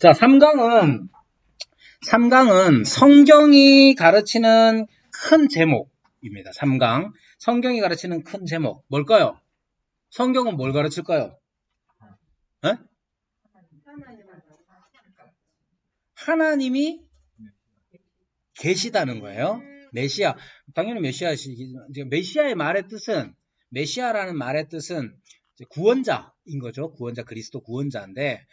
자, 3강은 성경이 가르치는 큰 제목입니다. 3강. 성경이 가르치는 큰 제목. 뭘까요? 성경은 뭘 가르칠까요? 에? 하나님이 계시다는 거예요. 메시아. 당연히 메시아의 말의 뜻은, 메시아라는 말의 뜻은 구원자인 거죠. 구원자, 그리스도 구원자인데,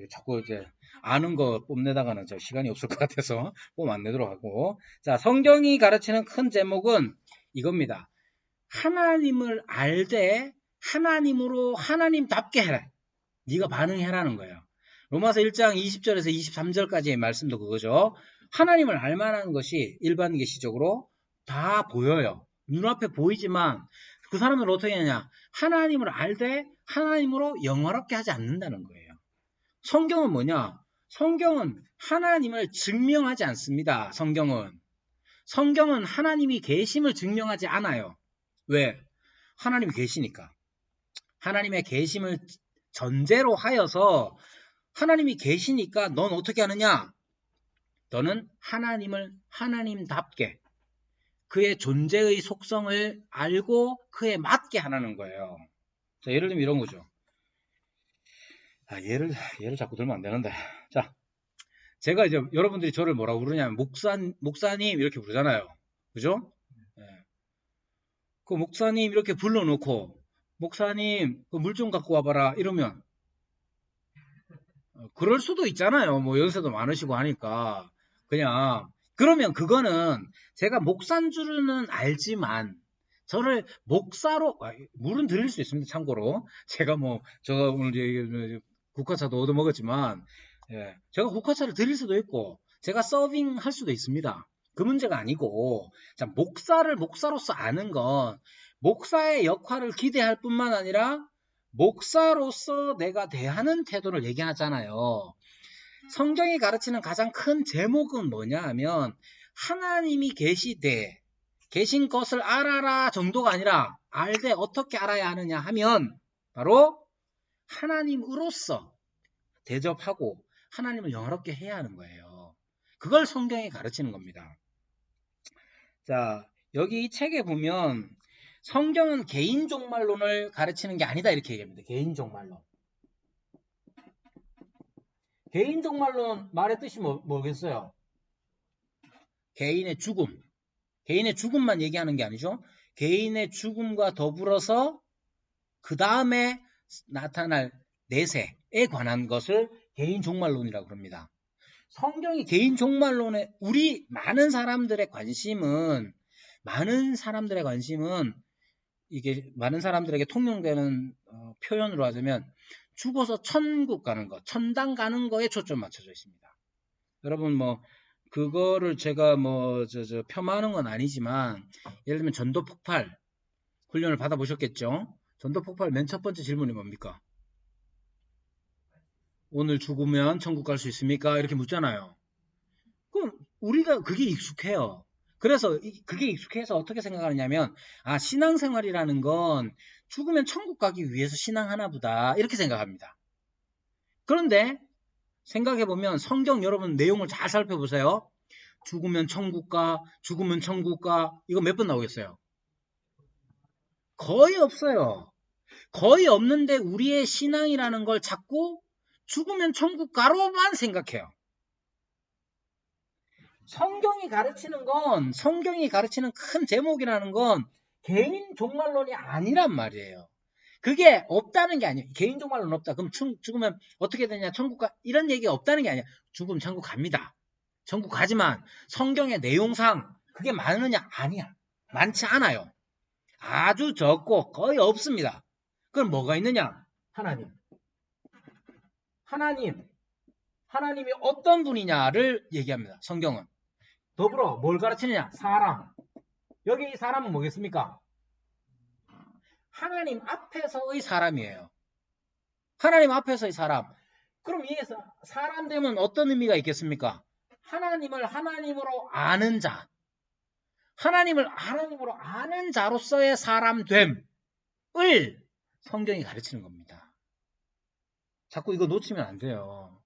자꾸 이제 아는 거 뽐내다가는 저 시간이 없을 것 같아서 뽐 안 내도록 하고. 자, 성경이 가르치는 큰 제목은 이겁니다. 하나님을 알되 하나님으로 하나님답게 해라. 네가 반응해라는 거예요. 로마서 1장 20절에서 23절까지의 말씀도 그거죠. 하나님을 알만한 것이 일반 계시적으로 다 보여요. 눈앞에 보이지만 그 사람은 어떻게 하냐? 하나님을 알되 하나님으로 영화롭게 하지 않는다는 거예요. 성경은 뭐냐? 성경은 하나님을 증명하지 않습니다. 성경은 하나님이 계심을 증명하지 않아요. 왜? 하나님이 계시니까. 하나님의 계심을 전제로 하여서 하나님이 계시니까 넌 어떻게 하느냐? 너는 하나님을 하나님답게 그의 존재의 속성을 알고 그에 맞게 하라는 거예요. 자, 예를 들면 이런 거죠. 예를 자꾸 들면 안 되는데. 자, 제가 이제 여러분들이 저를 뭐라고 부르냐면 목사님 이렇게 부르잖아요. 그죠? 그 목사님 이렇게 불러놓고 목사님 그 물 좀 갖고 와봐라 이러면 그럴 수도 있잖아요. 뭐 연세도 많으시고 하니까 그냥 그러면 그거는 제가 목사인 줄은 알지만 저를 목사로 물은 드릴 수 있습니다. 참고로 제가 제가 오늘 이제 국화차도 얻어먹었지만 제가 국화차를 드릴 수도 있고 제가 서빙 할 수도 있습니다. 그 문제가 아니고 자, 목사를 목사로서 아는 건 목사의 역할을 기대할 뿐만 아니라 목사로서 내가 대하는 태도를 얘기하잖아요. 성경이 가르치는 가장 큰 제목은 뭐냐 하면 하나님이 계시되 계신 것을 알아라 정도가 아니라 알되 어떻게 알아야 하느냐 하면 바로 하나님으로서 대접하고 하나님을 영화롭게 해야 하는 거예요. 그걸 성경이 가르치는 겁니다. 자, 여기 이 책에 보면 성경은 개인 종말론을 가르치는 게 아니다 이렇게 얘기합니다. 개인 종말론. 개인 종말론 말의 뜻이 뭐겠어요? 개인의 죽음. 개인의 죽음만 얘기하는 게 아니죠. 개인의 죽음과 더불어서 그 다음에 나타날 내세에 관한 것을 개인 종말론이라고 합니다. 성경이 개인 종말론에 우리 많은 사람들의 관심은 이게 많은 사람들에게 통용되는 표현으로 하자면 죽어서 천국 가는 거, 천당 가는 거에 초점 맞춰져 있습니다. 여러분 그거를 제가 폄하하는 건 아니지만 예를 들면 전도폭발 훈련을 받아보셨겠죠? 전도폭발 맨 첫 번째 질문이 뭡니까? 오늘 죽으면 천국 갈 수 있습니까? 이렇게 묻잖아요. 그럼 우리가 그게 익숙해요. 그래서 그게 익숙해서 어떻게 생각하느냐면 신앙생활이라는 건 죽으면 천국 가기 위해서 신앙하나 보다 이렇게 생각합니다. 그런데 생각해보면 성경 여러분 내용을 잘 살펴보세요. 죽으면 천국 가, 죽으면 천국 가 이거 몇 번 나오겠어요? 거의 없어요. 거의 없는데 우리의 신앙이라는 걸 자꾸 죽으면 천국 가로만 생각해요. 성경이 가르치는 큰 제목이라는 건 개인 종말론이 아니란 말이에요. 그게 없다는 게 아니에요. 개인 종말론 없다. 그럼 죽으면 어떻게 되냐? 천국 가 이런 얘기가 없다는 게 아니야. 죽으면 천국 갑니다. 천국 가지만 성경의 내용상 그게 많으냐? 아니야. 많지 않아요. 아주 적고 거의 없습니다. 그럼 뭐가 있느냐? 하나님이 어떤 분이냐를 얘기합니다. 성경은. 더불어 뭘 가르치느냐? 사람. 여기 이 사람은 뭐겠습니까? 하나님 앞에서의 사람이에요. 하나님 앞에서의 사람. 그럼 이 사람 되면 어떤 의미가 있겠습니까? 하나님을 하나님으로 아는 자. 하나님을 하나님으로 아는 자로서의 사람됨을 성경이 가르치는 겁니다. 자꾸 이거 놓치면 안 돼요.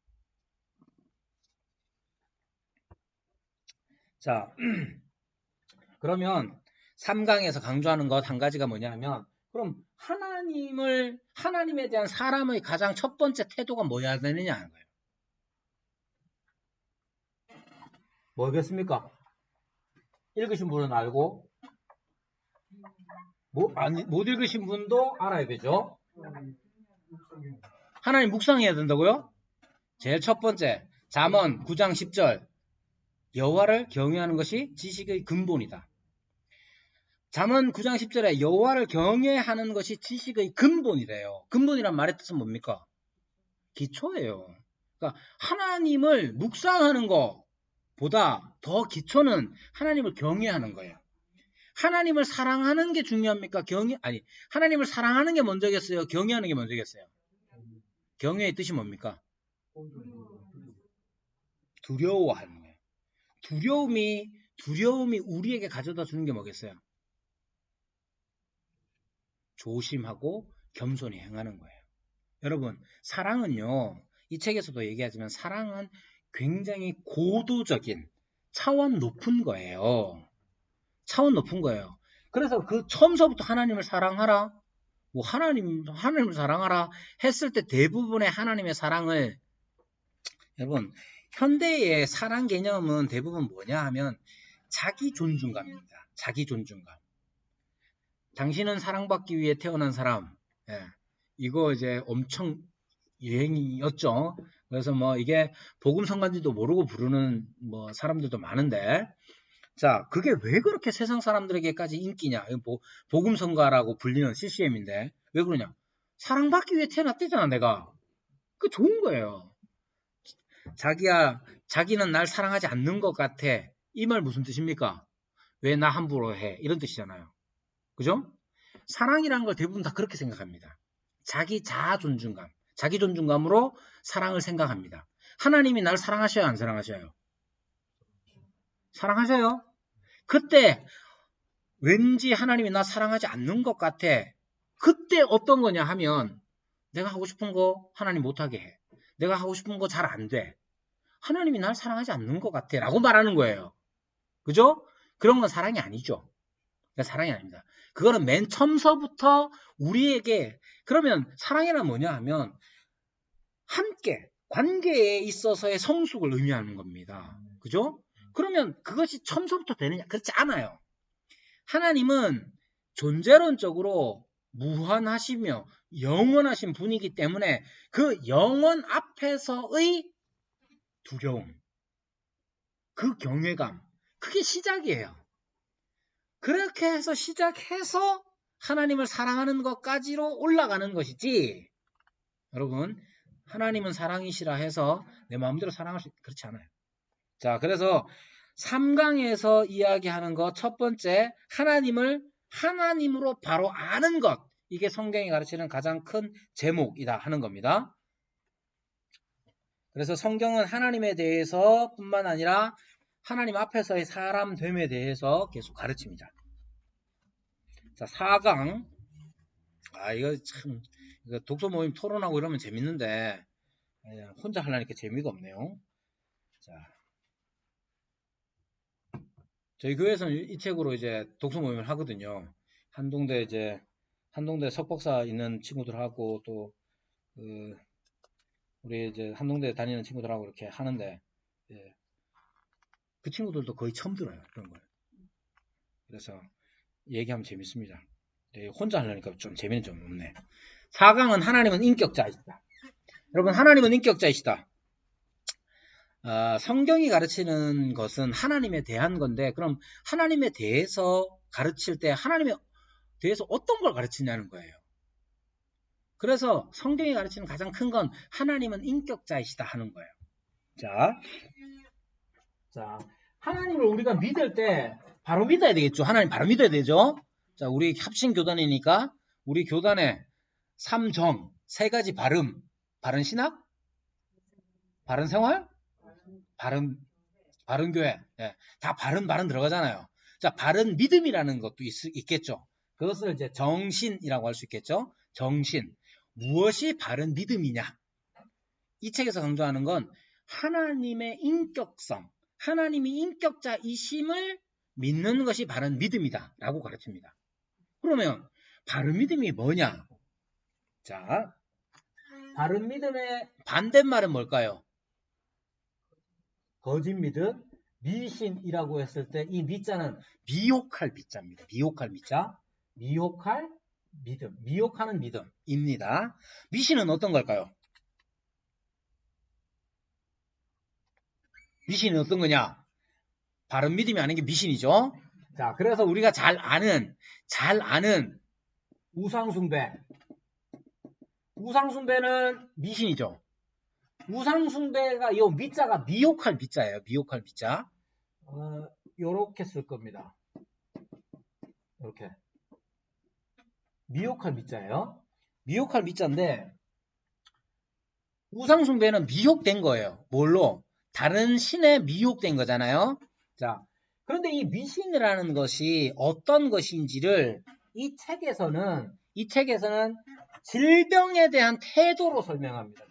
자, 그러면 3강에서 강조하는 것 한 가지가 뭐냐 하면, 그럼 하나님에 대한 사람의 가장 첫 번째 태도가 뭐여야 되느냐 하는 거예요. 뭐겠습니까? 읽으신 분은 알고, 못 읽으신 분도 알아야 되죠? 하나님 묵상해야 된다고요? 제일 첫 번째, 잠언 9장 10절. 여호와를 경외하는 것이 지식의 근본이다. 잠언 9장 10절에 여호와를 경외하는 것이 지식의 근본이래요. 근본이란 말의 뜻은 뭡니까? 기초예요. 그러니까 하나님을 묵상하는 것보다 더 기초는 하나님을 경외하는 거예요. 하나님을 사랑하는 게 중요합니까? 하나님을 사랑하는 게 먼저겠어요? 경외하는 게 먼저겠어요? 경외의 뜻이 뭡니까? 두려워하는 거예요. 두려움이 우리에게 가져다 주는 게 뭐겠어요? 조심하고 겸손히 행하는 거예요. 여러분, 사랑은요, 이 책에서도 얘기하지만 사랑은 굉장히 고도적인 차원 높은 거예요. 차원 높은 거예요. 그래서 그 처음서부터 하나님을 사랑하라, 하나님을 사랑하라 했을 때 대부분의 하나님의 사랑을, 여러분, 현대의 사랑 개념은 대부분 뭐냐 하면 자기 존중감입니다. 자기 존중감. 당신은 사랑받기 위해 태어난 사람. 예, 이거 이제 엄청 유행이었죠. 그래서 뭐 이게 복음 성가인지도 모르고 부르는 뭐 사람들도 많은데, 자, 그게 왜 그렇게 세상 사람들에게까지 인기냐? 복음 성가라고 불리는 CCM인데 왜 그러냐? 사랑받기 위해 태어났대잖아, 내가. 그 좋은 거예요. 자기는 날 사랑하지 않는 것 같아. 이 말 무슨 뜻입니까? 왜 나 함부로 해? 이런 뜻이잖아요. 그죠? 사랑이라는 걸 대부분 다 그렇게 생각합니다. 자기 자아 존중감. 자기 존중감으로 사랑을 생각합니다. 하나님이 날 사랑하셔요? 안 사랑하셔요? 사랑하셔요? 그때 왠지 하나님이 나 사랑하지 않는 것 같아. 그때 어떤 거냐 하면 내가 하고 싶은 거 하나님 못하게 해. 내가 하고 싶은 거 잘 안 돼. 하나님이 날 사랑하지 않는 것 같아 라고 말하는 거예요. 그죠? 그런 건 사랑이 아니죠. 사랑이 아닙니다. 그거는 맨 처음서부터 우리에게, 그러면 사랑이란 뭐냐 하면 함께 관계에 있어서의 성숙을 의미하는 겁니다. 그죠? 그러면 그것이 처음서부터 되느냐? 그렇지 않아요. 하나님은 존재론적으로 무한하시며 영원하신 분이기 때문에 그 영원 앞에서의 두려움, 그 경외감, 그게 시작이에요. 그렇게 해서 시작해서 하나님을 사랑하는 것까지로 올라가는 것이지, 여러분, 하나님은 사랑이시라 해서 내 마음대로 사랑할 수, 그렇지 않아요. 자, 그래서 3강에서 이야기하는 것 첫 번째, 하나님을 하나님으로 바로 아는 것, 이게 성경이 가르치는 가장 큰 제목이다 하는 겁니다. 그래서 성경은 하나님에 대해서 뿐만 아니라 하나님 앞에서의 사람 됨에 대해서 계속 가르칩니다. 자, 4강. 이거 참, 이거 독서 모임 토론하고 이러면 재밌는데, 혼자 하려니까 재미가 없네요. 자, 저희 교회에서는 이 책으로 이제 독서 모임을 하거든요. 한동대 석박사 있는 친구들하고 또, 우리 이제 한동대 다니는 친구들하고 이렇게 하는데, 예, 그 친구들도 거의 처음 들어요. 그런 걸. 그래서 얘기하면 재밌습니다. 혼자 하려니까 좀 재미는 좀 없네. 4강은 하나님은 인격자이시다. 여러분, 하나님은 인격자이시다. 성경이 가르치는 것은 하나님에 대한 건데, 그럼 하나님에 대해서 가르칠 때 하나님에 대해서 어떤 걸 가르치냐는 거예요. 그래서 성경이 가르치는 가장 큰 건 하나님은 인격자이시다 하는 거예요. 자, 하나님을 우리가 믿을 때 바로 믿어야 되겠죠. 하나님 바로 믿어야 되죠. 자, 우리 합신교단이니까 우리 교단에 3정, 3가지 바른 신학, 바른 생활, 바른 교회, 예, 다 바른 들어가잖아요. 자, 바른 믿음이라는 것도 있겠죠. 그것을 이제 정신이라고 할 수 있겠죠. 정신. 무엇이 바른 믿음이냐? 이 책에서 강조하는 건 하나님의 인격성, 하나님이 인격자이심을 믿는 것이 바른 믿음이다 라고 가르칩니다. 그러면 바른 믿음이 뭐냐? 자, 바른 믿음의 반대말은 뭘까요? 거짓 믿음, 미신이라고 했을 때 이 미자는 미혹할 미자입니다. 미혹할 미자, 미혹할 믿음, 미혹하는 믿음입니다. 미신은 어떤 걸까요? 미신이 어떤 거냐? 바른 믿음이 아닌 게 미신이죠. 자, 그래서 우리가 잘 아는 우상숭배. 우상숭배는 미신이죠. 우상숭배가 이 미자가 미혹할 미자예요. 미혹할 미자. 요렇게 쓸 겁니다. 이렇게. 미혹할 미자예요. 미혹할 미자인데 우상숭배는 미혹된 거예요. 뭘로? 다른 신에 미혹된 거잖아요. 자, 그런데 이 미신이라는 것이 어떤 것인지를 이 책에서는 질병에 대한 태도로 설명합니다.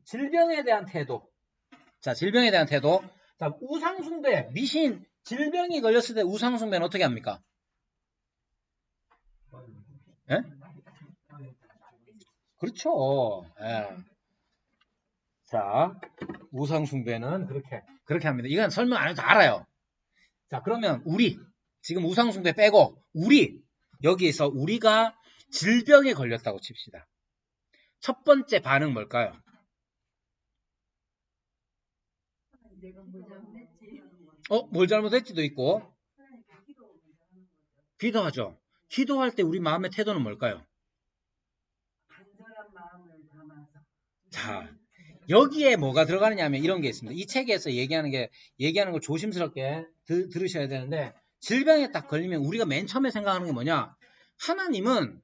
질병에 대한 태도. 자, 질병에 대한 태도. 자, 우상숭배, 미신, 질병이 걸렸을 때 우상숭배는 어떻게 합니까? 예? 그렇죠. 예. 자, 우상숭배는 그렇게 합니다. 이건 설명 안 해도 알아요. 자, 그러면 지금 우상숭배 빼고 여기에서 우리가 질병에 걸렸다고 칩시다. 첫 번째 반응 뭘까요? 뭘 잘못했지도 있고 기도하죠. 기도할 때 우리 마음의 태도는 뭘까요? 간절한 마음을 담아서. 자, 여기에 뭐가 들어가느냐 하면 이런 게 있습니다. 이 책에서 얘기하는 걸 조심스럽게 들으셔야 되는데 질병에 딱 걸리면 우리가 맨 처음에 생각하는 게 뭐냐? 하나님은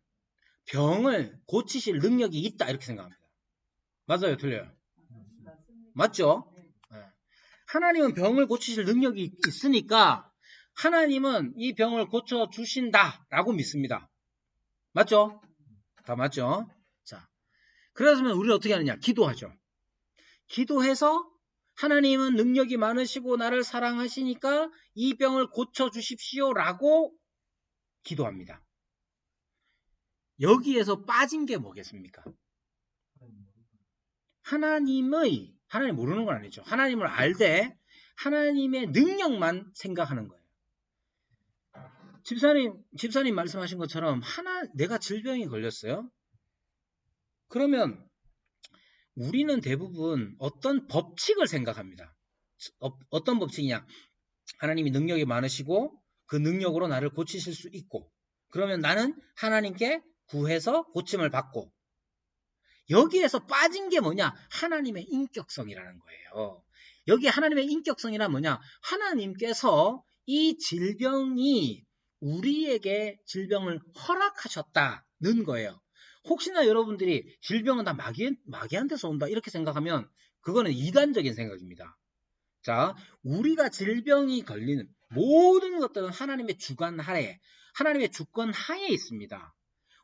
병을 고치실 능력이 있다 이렇게 생각합니다. 맞아요? 틀려요? 맞죠? 네. 하나님은 병을 고치실 능력이 있으니까 하나님은 이 병을 고쳐주신다라고 믿습니다. 맞죠? 다 맞죠? 자, 그러면 우리는 어떻게 하느냐? 기도하죠. 기도해서 하나님은 능력이 많으시고 나를 사랑하시니까 이 병을 고쳐주십시오 라고 기도합니다. 여기에서 빠진 게 뭐겠습니까? 하나님 모르는 건 아니죠. 하나님을 알되 하나님의 능력만 생각하는 거예요. 집사님 말씀하신 것처럼 내가 질병이 걸렸어요. 그러면 우리는 대부분 어떤 법칙을 생각합니다. 어떤 법칙이냐? 하나님이 능력이 많으시고 그 능력으로 나를 고치실 수 있고 그러면 나는 하나님께 구해서 고침을 받고 여기에서 빠진 게 뭐냐? 하나님의 인격성이라는 거예요. 여기 하나님의 인격성이란 뭐냐? 하나님께서 이 질병이 우리에게 질병을 허락하셨다는 거예요. 혹시나 여러분들이 질병은 다 마귀한테서 온다 이렇게 생각하면 그거는 이단적인 생각입니다. 자, 우리가 질병이 걸리는 모든 것들은 하나님의 주관 하에, 하나님의 주권 하에 있습니다.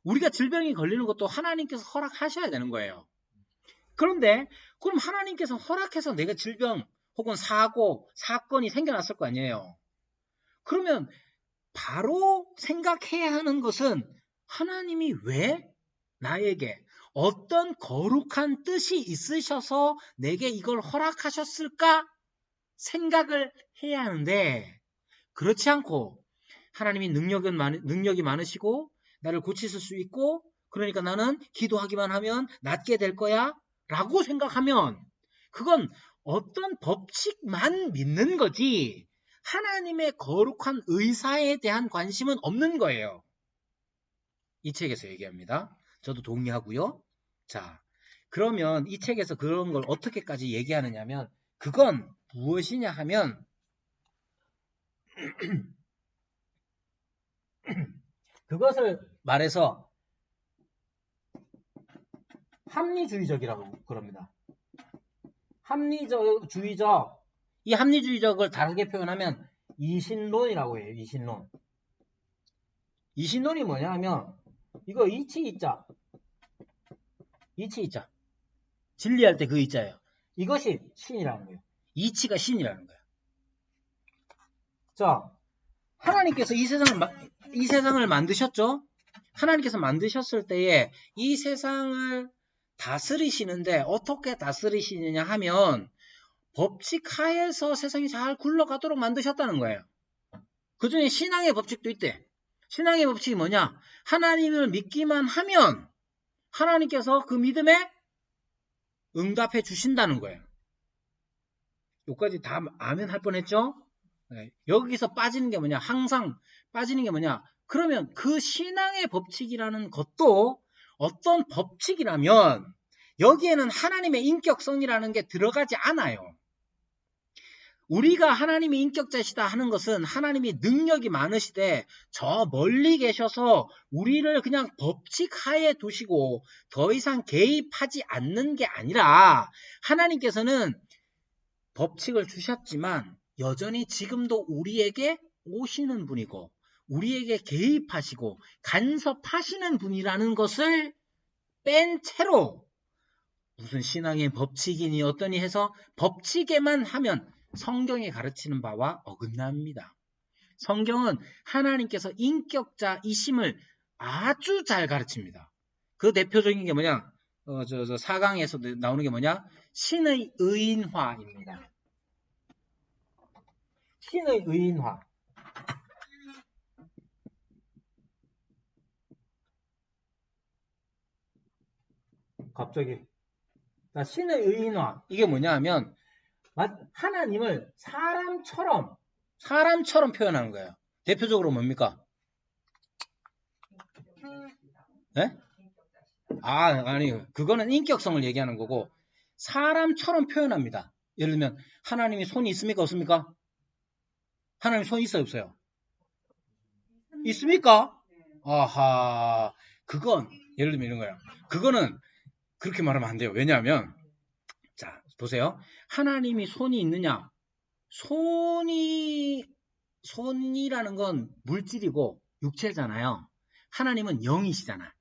우리가 질병이 걸리는 것도 하나님께서 허락하셔야 되는 거예요. 그런데 그럼 하나님께서 허락해서 내가 질병 혹은 사건이 생겨났을 거 아니에요. 그러면 바로 생각해야 하는 것은 하나님이 왜 나에게 어떤 거룩한 뜻이 있으셔서 내게 이걸 허락하셨을까 생각을 해야 하는데 그렇지 않고 하나님이 능력이 많으시고 나를 고치실 수 있고 그러니까 나는 기도하기만 하면 낫게 될 거야 라고 생각하면 그건 어떤 법칙만 믿는 거지 하나님의 거룩한 의사에 대한 관심은 없는 거예요. 이 책에서 얘기합니다. 저도 동의하고요. 자, 그러면 이 책에서 그런 걸 어떻게까지 얘기하느냐면 그건 무엇이냐 하면 그것을 말해서 합리주의적이라고 그럽니다. 이 합리주의적을 다르게 표현하면 이신론이라고 해요. 이신론이 뭐냐 하면 이거 이치 이자 이치 있자. 진리할 때 그 있자예요. 이것이 신이라는 거예요. 이치가 신이라는 거예요. 자, 하나님께서 이 세상을 만드셨죠? 하나님께서 만드셨을 때에 이 세상을 다스리시는데 어떻게 다스리시느냐 하면 법칙 하에서 세상이 잘 굴러가도록 만드셨다는 거예요. 그 중에 신앙의 법칙도 있대. 신앙의 법칙이 뭐냐? 하나님을 믿기만 하면 하나님께서 그 믿음에 응답해 주신다는 거예요. 여기까지 다 아멘 할 뻔했죠? 네. 여기서 빠지는 게 뭐냐? 항상 빠지는 게 뭐냐? 그러면 그 신앙의 법칙이라는 것도 어떤 법칙이라면 여기에는 하나님의 인격성이라는 게 들어가지 않아요. 우리가 하나님의 인격자시다 하는 것은 하나님이 능력이 많으시되 저 멀리 계셔서 우리를 그냥 법칙 하에 두시고 더 이상 개입하지 않는 게 아니라 하나님께서는 법칙을 주셨지만 여전히 지금도 우리에게 오시는 분이고 우리에게 개입하시고 간섭하시는 분이라는 것을 뺀 채로 무슨 신앙의 법칙이니 어떠니 해서 법칙에만 하면 성경이 가르치는 바와 어긋납니다. 성경은 하나님께서 인격자이심을 아주 잘 가르칩니다. 그 대표적인 게 뭐냐? 4강에서 나오는 게 뭐냐? 신의 의인화입니다. 신의 의인화. 갑자기. 자, 신의 의인화. 이게 뭐냐 하면 하나님을 사람처럼 표현하는 거예요. 대표적으로 뭡니까? 네? 아니, 그거는 인격성을 얘기하는 거고, 사람처럼 표현합니다. 예를 들면, 하나님이 손이 있습니까? 없습니까? 하나님 손이 있어요? 없어요? 있습니까? 아하, 그건, 예를 들면 이런 거예요. 그거는 그렇게 말하면 안 돼요. 왜냐하면, 자, 보세요. 하나님이 손이 있느냐? 손이라는 건 물질이고 육체잖아요. 하나님은 영이시잖아.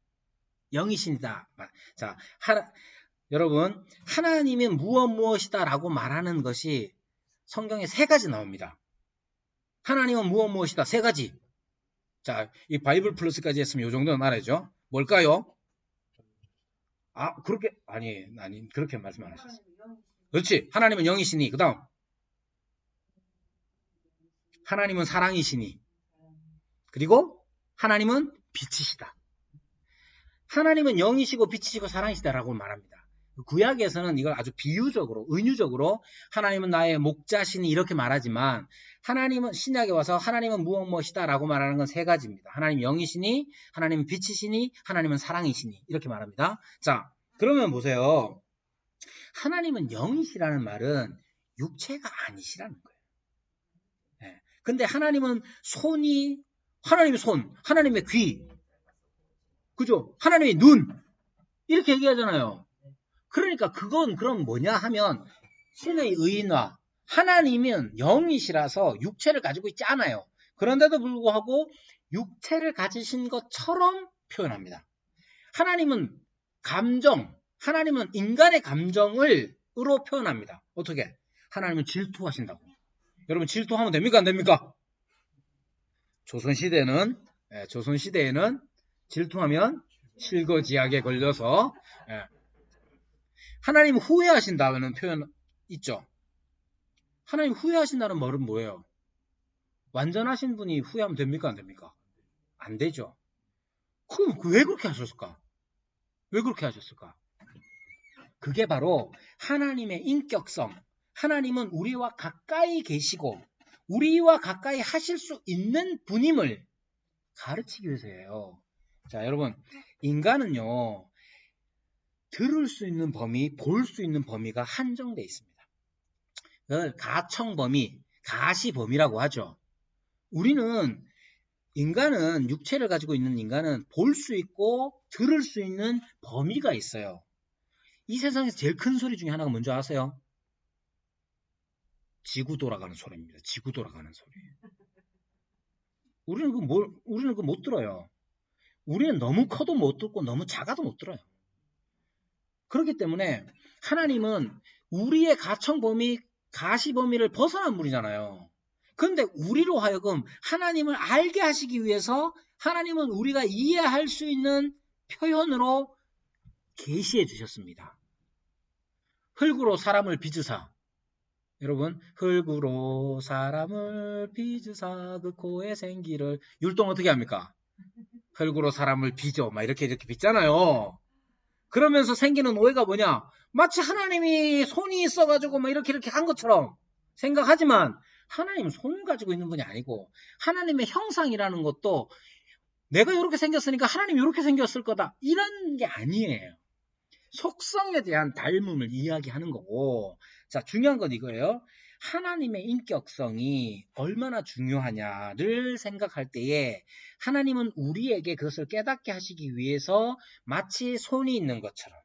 영이신이다. 자, 여러분, 하나님은 무엇이다 라고 말하는 것이 성경에 3가지 나옵니다. 하나님은 무엇이다. 3가지. 자, 이 바이블 플러스까지 했으면 이 정도는 알아야죠. 뭘까요? 아, 아니, 그렇게 말씀 안 하셨어요. 그렇지. 하나님은 영이시니. 그 다음. 하나님은 사랑이시니. 그리고 하나님은 빛이시다. 하나님은 영이시고 빛이시고 사랑이시다라고 말합니다. 구약에서는 이걸 아주 비유적으로, 은유적으로 하나님은 나의 목자시니 이렇게 말하지만 하나님은 신약에 와서 하나님은 무엇이다라고 말하는 건 3가지입니다. 하나님 영이시니, 하나님은 빛이시니, 하나님은 사랑이시니 이렇게 말합니다. 자, 그러면 보세요. 하나님은 영이시라는 말은 육체가 아니시라는 거예요. 네. 근데 하나님은 하나님의 손, 하나님의 귀, 그죠? 하나님의 눈 이렇게 얘기하잖아요. 그러니까 그건 그럼 뭐냐 하면 신의 의인화. 하나님은 영이시라서 육체를 가지고 있지 않아요. 그런데도 불구하고 육체를 가지신 것처럼 표현합니다. 하나님은 하나님은 인간의 감정으로 표현합니다. 어떻게? 하나님은 질투하신다고. 여러분 질투하면 됩니까? 안 됩니까? 조선시대에는 질투하면 실거지약에 걸려서 하나님 후회하신다는 표현 있죠. 하나님 후회하신다는 말은 뭐예요? 완전하신 분이 후회하면 됩니까? 안 됩니까? 안 되죠. 그럼 왜 그렇게 하셨을까? 왜 그렇게 하셨을까? 그게 바로 하나님의 인격성. 하나님은 우리와 가까이 계시고 우리와 가까이 하실 수 있는 분임을 가르치기 위해서예요. 자, 여러분, 인간은요, 들을 수 있는 범위, 볼 수 있는 범위가 한정되어 있습니다. 그걸 가청범위, 가시범위라고 하죠. 인간은 육체를 가지고 있는 인간은 볼 수 있고 들을 수 있는 범위가 있어요. 이 세상에서 제일 큰 소리 중에 하나가 뭔지 아세요? 지구 돌아가는 소리입니다. 지구 돌아가는 소리. 우리는 그거 못 들어요. 우리는 너무 커도 못 듣고 너무 작아도 못 들어요. 그렇기 때문에 하나님은 우리의 가청 범위, 가시 범위를 벗어난 분이잖아요. 그런데 우리로 하여금 하나님을 알게 하시기 위해서 하나님은 우리가 이해할 수 있는 표현으로 계시해 주셨습니다. 흙으로 사람을 빚으사. 여러분, 흙으로 사람을 빚으사 그 코에 생기를. 율동 어떻게 합니까? 흙으로 사람을 빚어. 막 이렇게 빚잖아요. 그러면서 생기는 오해가 뭐냐? 마치 하나님이 손이 있어가지고 막 이렇게 한 것처럼 생각하지만 하나님은 손을 가지고 있는 분이 아니고 하나님의 형상이라는 것도 내가 이렇게 생겼으니까 하나님이 이렇게 생겼을 거다. 이런 게 아니에요. 속성에 대한 닮음을 이야기하는 거고, 자, 중요한 건 이거예요. 하나님의 인격성이 얼마나 중요하냐를 생각할 때에 하나님은 우리에게 그것을 깨닫게 하시기 위해서 마치 손이 있는 것처럼,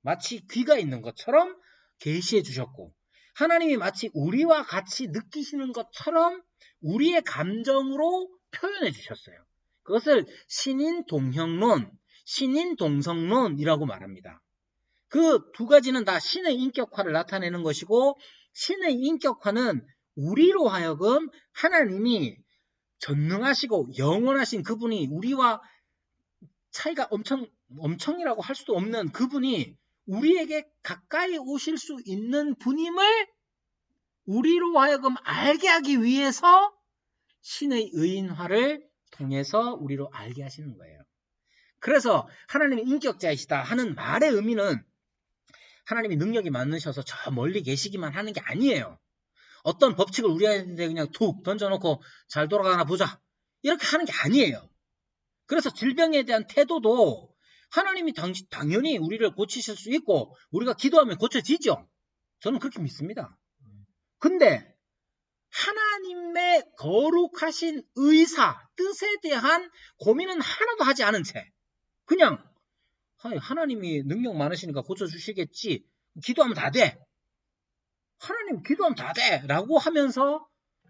마치 귀가 있는 것처럼 계시해 주셨고, 하나님이 마치 우리와 같이 느끼시는 것처럼 우리의 감정으로 표현해 주셨어요. 그것을 신인동형론, 신인동성론이라고 말합니다. 그 두 가지는 다 신의 인격화를 나타내는 것이고, 신의 인격화는 우리로 하여금 하나님이 전능하시고 영원하신 그분이 우리와 차이가 엄청이라고 할 수도 없는 그분이 우리에게 가까이 오실 수 있는 분임을 우리로 하여금 알게 하기 위해서 신의 의인화를 통해서 우리로 알게 하시는 거예요. 그래서 하나님이 인격자이시다 하는 말의 의미는 하나님이 능력이 많으셔서 저 멀리 계시기만 하는 게 아니에요. 어떤 법칙을 우리한테 그냥 툭 던져놓고 잘 돌아가나 보자. 이렇게 하는 게 아니에요. 그래서 질병에 대한 태도도 하나님이 당연히 우리를 고치실 수 있고 우리가 기도하면 고쳐지죠. 저는 그렇게 믿습니다. 근데 하나님의 거룩하신 의사, 뜻에 대한 고민은 하나도 하지 않은 채 그냥 하나님이 능력 많으시니까 고쳐주시겠지. 기도하면 다 돼. 하나님 기도하면 다 돼. 라고 하면서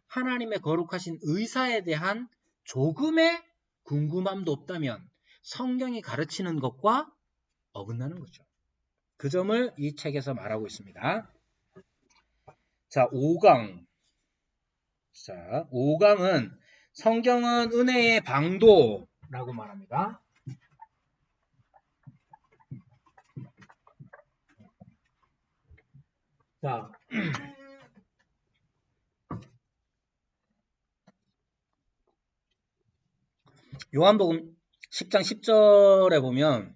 하나님의 거룩하신 의사에 대한 조금의 궁금함도 없다면 성경이 가르치는 것과 어긋나는 거죠. 그 점을 이 책에서 말하고 있습니다. 자, 5강. 자, 5강은 성경은 은혜의 방도라고 말합니다. 자, 요한복음 10장 10절에 보면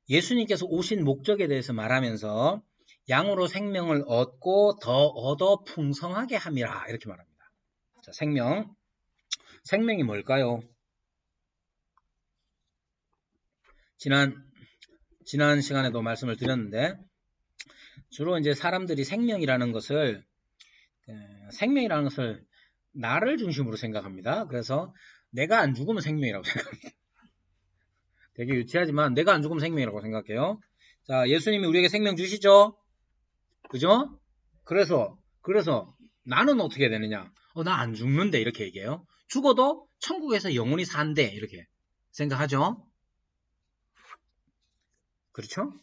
예수님께서 오신 목적에 대해서 말하면서 양으로 생명을 얻고 더 얻어 풍성하게 함이라 이렇게 말합니다. 자, 생명이 뭘까요? 지난 시간에도 말씀을 드렸는데 주로 이제 사람들이 생명이라는 것을 나를 중심으로 생각합니다. 그래서 내가 안 죽으면 생명이라고 생각합니다. 되게 유치하지만 내가 안 죽으면 생명이라고 생각해요. 자, 예수님이 우리에게 생명 주시죠? 그죠? 그래서 나는 어떻게 되느냐? 나 안 죽는데 이렇게 얘기해요. 죽어도 천국에서 영원히 산대 이렇게 생각하죠? 그렇죠?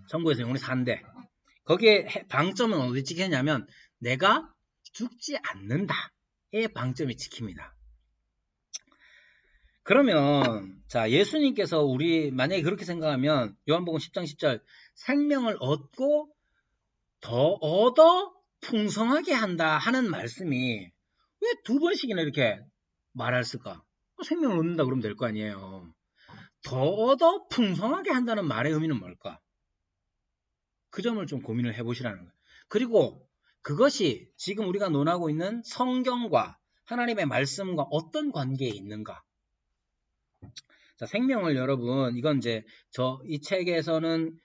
천국에서 영원히 산대. 거기에 방점은 어디 찍혔냐면 내가 죽지 않는다의 방점이 찍힙니다. 그러면 자, 예수님께서 우리 만약에 그렇게 생각하면 요한복음 10장 10절 생명을 얻고 더 얻어 풍성하게 한다 하는 말씀이 왜 두 번씩이나 이렇게 말했을까? 생명을 얻는다 그러면 될 거 아니에요. 더 얻어 풍성하게 한다는 말의 의미는 뭘까? 그 점을 좀 고민을 해보시라는 거예요. 그리고 그것이 지금 우리가 논하고 있는 성경과 하나님의 말씀과 어떤 관계에 있는가? 자, 생명을 여러분, 이건 이제 이 책에서는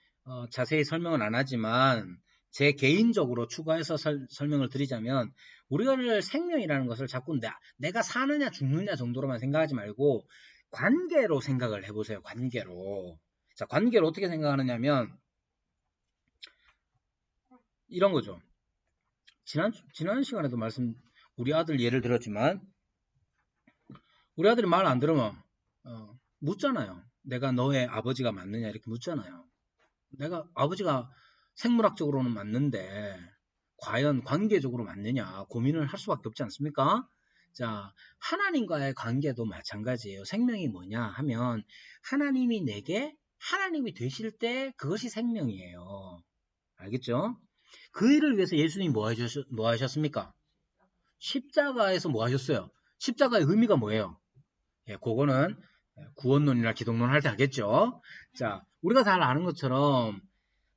자세히 설명은 안 하지만 제 개인적으로 추가해서 설명을 드리자면 우리가 생명이라는 것을 자꾸 내가 사느냐 죽느냐 정도로만 생각하지 말고 관계로 생각을 해보세요. 관계로. 자, 관계로 어떻게 생각하느냐면 이런 거죠. 지난 시간에도 우리 아들 예를 들었지만 우리 아들이 말 안 들으면 묻잖아요. 내가 너의 아버지가 맞느냐 이렇게 묻잖아요. 내가 아버지가 생물학적으로는 맞는데 과연 관계적으로 맞느냐 고민을 할 수밖에 없지 않습니까? 자, 하나님과의 관계도 마찬가지예요. 생명이 뭐냐 하면 하나님이 내게 하나님이 되실 때 그것이 생명이에요. 알겠죠? 그 일을 위해서 예수님이 뭐 하셨습니까? 십자가에서 뭐 하셨어요? 십자가의 의미가 뭐예요? 예, 그거는 구원론이나 기독론 할 때 하겠죠. 자, 우리가 잘 아는 것처럼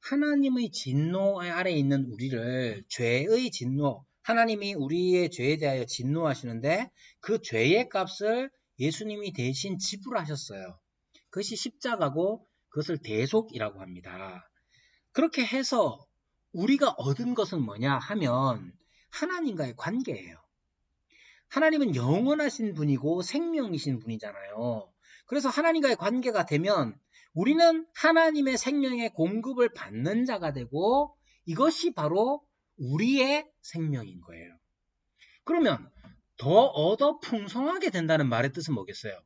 하나님의 진노 아래에 있는 우리를 죄의 진노, 하나님이 우리의 죄에 대하여 진노하시는데 그 죄의 값을 예수님이 대신 지불하셨어요. 그것이 십자가고 그것을 대속이라고 합니다. 그렇게 해서 우리가 얻은 것은 뭐냐 하면 하나님과의 관계예요. 하나님은 영원하신 분이고 생명이신 분이잖아요. 그래서 하나님과의 관계가 되면 우리는 하나님의 생명의 공급을 받는 자가 되고 이것이 바로 우리의 생명인 거예요. 그러면 더 얻어 풍성하게 된다는 말의 뜻은 뭐겠어요?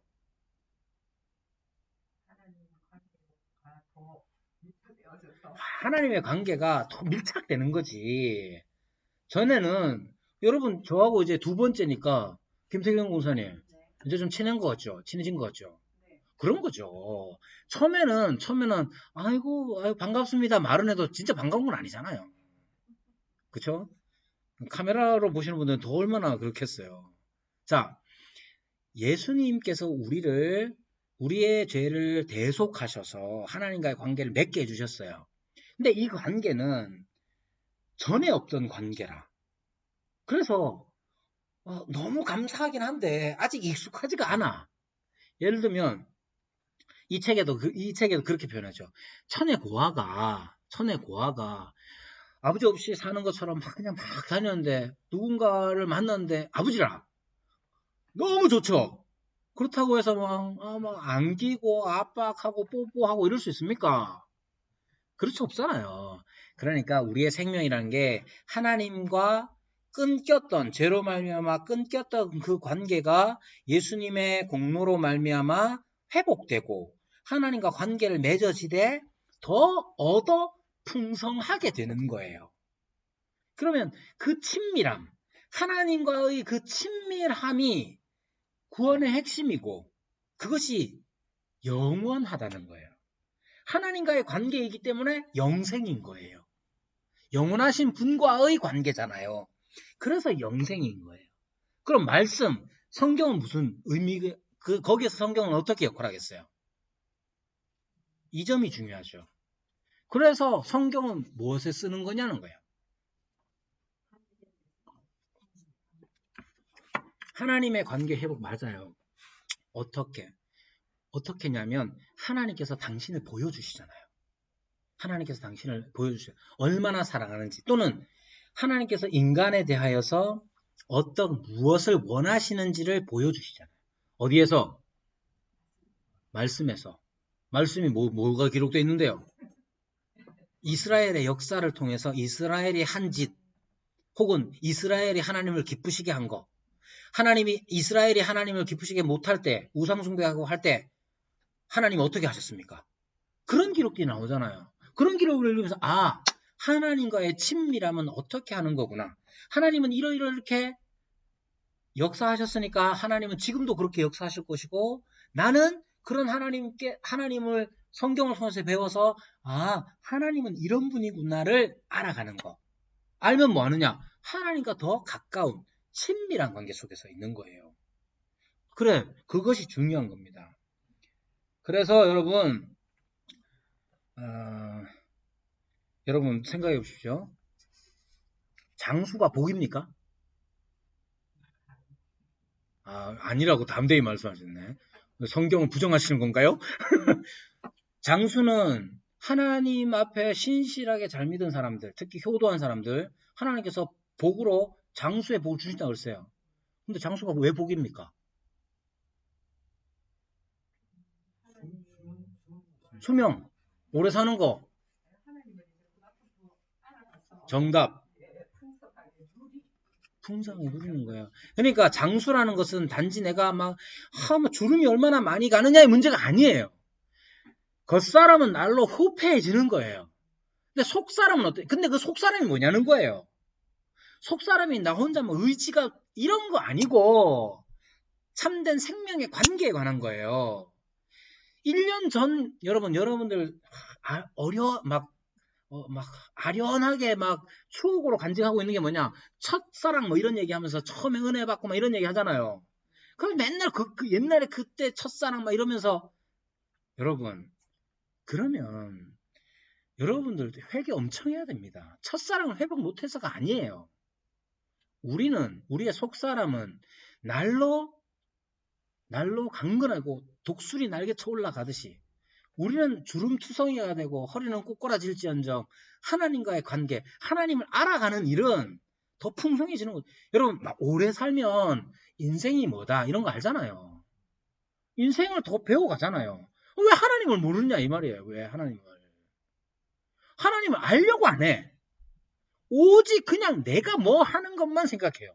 하나님의 관계가 더 밀착되는 거지. 전에는 여러분 저하고 이제 두 번째니까 김태경 공사님 이제 좀 친한 것 같죠? 친해진 것 같죠? 그런 거죠. 처음에는 아이고 반갑습니다 말은 해도 진짜 반가운 건 아니잖아요. 그쵸? 카메라로 보시는 분들은 더 얼마나 그렇겠어요. 자, 예수님께서 우리의 죄를 대속하셔서 하나님과의 관계를 맺게 해주셨어요. 근데 이 관계는 전에 없던 관계라. 그래서 너무 감사하긴 한데 아직 익숙하지가 않아. 예를 들면 이 책에도 그렇게 표현하죠. 천의 고아가 아버지 없이 사는 것처럼 그냥 막 다녔는데 누군가를 만났는데 아버지라 너무 좋죠. 그렇다고 해서 막 안기고 압박하고 뽀뽀하고 이럴 수 있습니까? 그렇지 없잖아요. 그러니까 우리의 생명이라는 게 하나님과 끊겼던 죄로 말미암아 끊겼던 그 관계가 예수님의 공로로 말미암아 회복되고 하나님과 관계를 맺어지되 더 얻어 풍성하게 되는 거예요. 그러면 그 친밀함, 하나님과의 그 친밀함이 구원의 핵심이고 그것이 영원하다는 거예요. 하나님과의 관계이기 때문에 영생인 거예요. 영원하신 분과의 관계잖아요. 그래서 영생인 거예요. 그럼 말씀, 성경은 무슨 거기에서 성경은 어떻게 역할하겠어요? 이 점이 중요하죠. 그래서 성경은 무엇에 쓰는 거냐는 거예요. 하나님의 관계 회복 맞아요. 어떻게냐면 하나님께서 당신을 보여주시잖아요. 하나님께서 당신을 보여주셔요. 얼마나 사랑하는지 또는 하나님께서 인간에 대하여서 무엇을 원하시는지를 보여주시잖아요. 어디에서? 말씀에서. 말씀이 뭐가 기록되어 있는데요? 이스라엘의 역사를 통해서 이스라엘이 한 짓 혹은 이스라엘이 하나님을 기쁘시게 한 거 이스라엘이 하나님을 기쁘시게 못할 때 우상숭배하고 할 때 하나님이 어떻게 하셨습니까? 그런 기록들이 나오잖아요. 그런 기록을 읽으면서 하나님과의 친밀함은 어떻게 하는 거구나. 하나님은 이렇게 역사하셨으니까 하나님은 지금도 그렇게 역사하실 것이고 나는 그런 하나님을 성경을 통해서 배워서 하나님은 이런 분이구나를 알아가는 거. 알면 뭐 하느냐? 하나님과 더 가까운 친밀한 관계 속에서 있는 거예요. 그래, 그것이 중요한 겁니다. 그래서 여러분 생각해 보십시오. 장수가 복입니까? 아니라고 담대히 말씀하셨네. 성경을 부정하시는 건가요? 장수는 하나님 앞에 신실하게 잘 믿은 사람들, 특히 효도한 사람들, 하나님께서 복으로 장수의 복을 주신다고 그랬어요. 근데 장수가 왜 복입니까? 수명, 오래 사는 거. 정답. 풍성하게 흐르는 거예요. 그러니까 장수라는 것은 단지 내가 막 주름이 얼마나 많이 가느냐의 문제가 아니에요. 겉사람은 날로 후패해지는 거예요. 근데 속사람은 어때? 근데 그 속사람이 뭐냐는 거예요. 속사람이 나 혼자 뭐 의지가 이런 거 아니고 참된 생명의 관계에 관한 거예요. 1년 전 여러분들 막 아련하게 막 추억으로 간직하고 있는 게 뭐냐? 첫사랑 뭐 이런 얘기하면서 처음에 은혜 받고 막 이런 얘기 하잖아요. 그럼 맨날 그 옛날에 그때 첫사랑 막 이러면서 여러분 그러면 여러분들 회개 엄청 해야 됩니다. 첫사랑을 회복 못해서가 아니에요. 우리의 속사람은 날로 강건하고 독수리 날개쳐 올라가듯이 우리는 주름투성이가 되고 허리는 꼬꾸라질지언정 하나님과의 관계, 하나님을 알아가는 일은 더 풍성해지는 거죠. 여러분 막 오래 살면 인생이 뭐다 이런 거 알잖아요. 인생을 더 배워가잖아요. 왜 하나님을 모르느냐 이 말이에요. 왜 하나님을 알려고 안 해. 오직 그냥 내가 뭐 하는 것만 생각해요.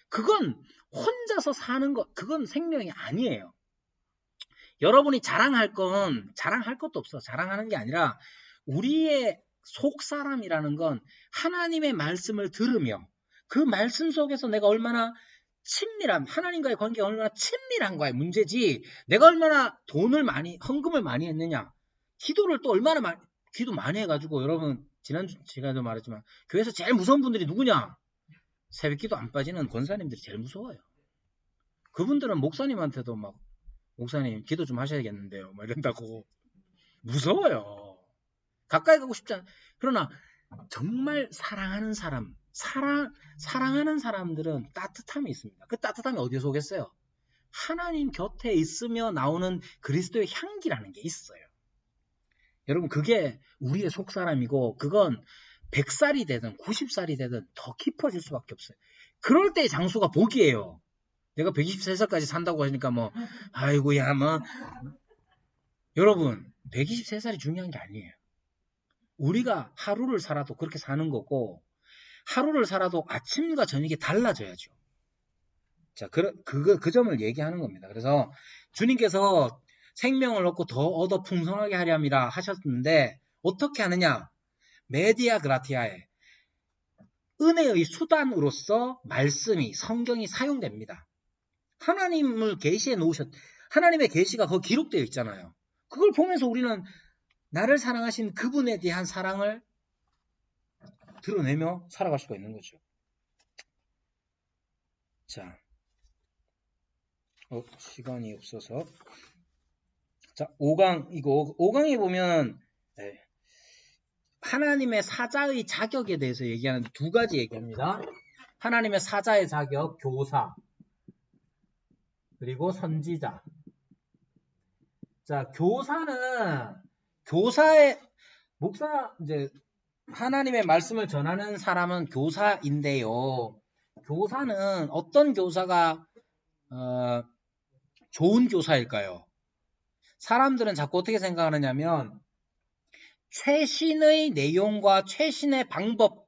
그건 혼자서 사는 것, 그건 생명이 아니에요. 여러분이 자랑할 것도 없어. 자랑하는 게 아니라 우리의 속사람이라는 건 하나님의 말씀을 들으며 그 말씀 속에서 내가 얼마나 하나님과의 관계가 얼마나 친밀한가의 문제지 내가 얼마나 헌금을 많이 했느냐. 기도를 또 얼마나 기도 많이 해가지고 여러분 지난주에도 말했지만 교회에서 제일 무서운 분들이 누구냐? 새벽기도 안 빠지는 권사님들이 제일 무서워요. 그분들은 목사님한테도 막 목사님 기도 좀 하셔야겠는데요. 막 이런다고 무서워요. 가까이 가고 싶지 않아. 그러나 정말 사랑하는 사람들은 따뜻함이 있습니다. 그 따뜻함이 어디에서 오겠어요? 하나님 곁에 있으며 나오는 그리스도의 향기라는 게 있어요. 여러분 그게 우리의 속사람이고 그건 100살이 되든 90살이 되든 더 깊어질 수밖에 없어요. 그럴 때 장수가 복이에요. 내가 123살까지 산다고 하니까 아이고야 여러분 123살이 중요한 게 아니에요. 우리가 하루를 살아도 그렇게 사는 거고 하루를 살아도 아침과 저녁이 달라져야죠. 자, 그 점을 얘기하는 겁니다. 그래서 주님께서 생명을 얻고 더 얻어 풍성하게 하려 함이라 하셨는데 어떻게 하느냐? 메디아 그라티아에 은혜의 수단으로서 말씀이 성경이 사용됩니다. 하나님을 계시해 하나님의 계시가 거기 기록되어 있잖아요. 그걸 보면서 우리는 나를 사랑하신 그분에 대한 사랑을 드러내며 살아갈 수가 있는 거죠. 자, 시간이 없어서 자 5강에 보면 하나님의 사자의 자격에 대해서 얘기하는 두 가지 얘기합니다. 하나님의 사자의 자격, 교사 그리고 선지자. 자, 하나님의 말씀을 전하는 사람은 교사인데요. 교사는 어떤 교사가 좋은 교사일까요? 사람들은 자꾸 어떻게 생각하느냐면 최신의 내용과 최신의 방법을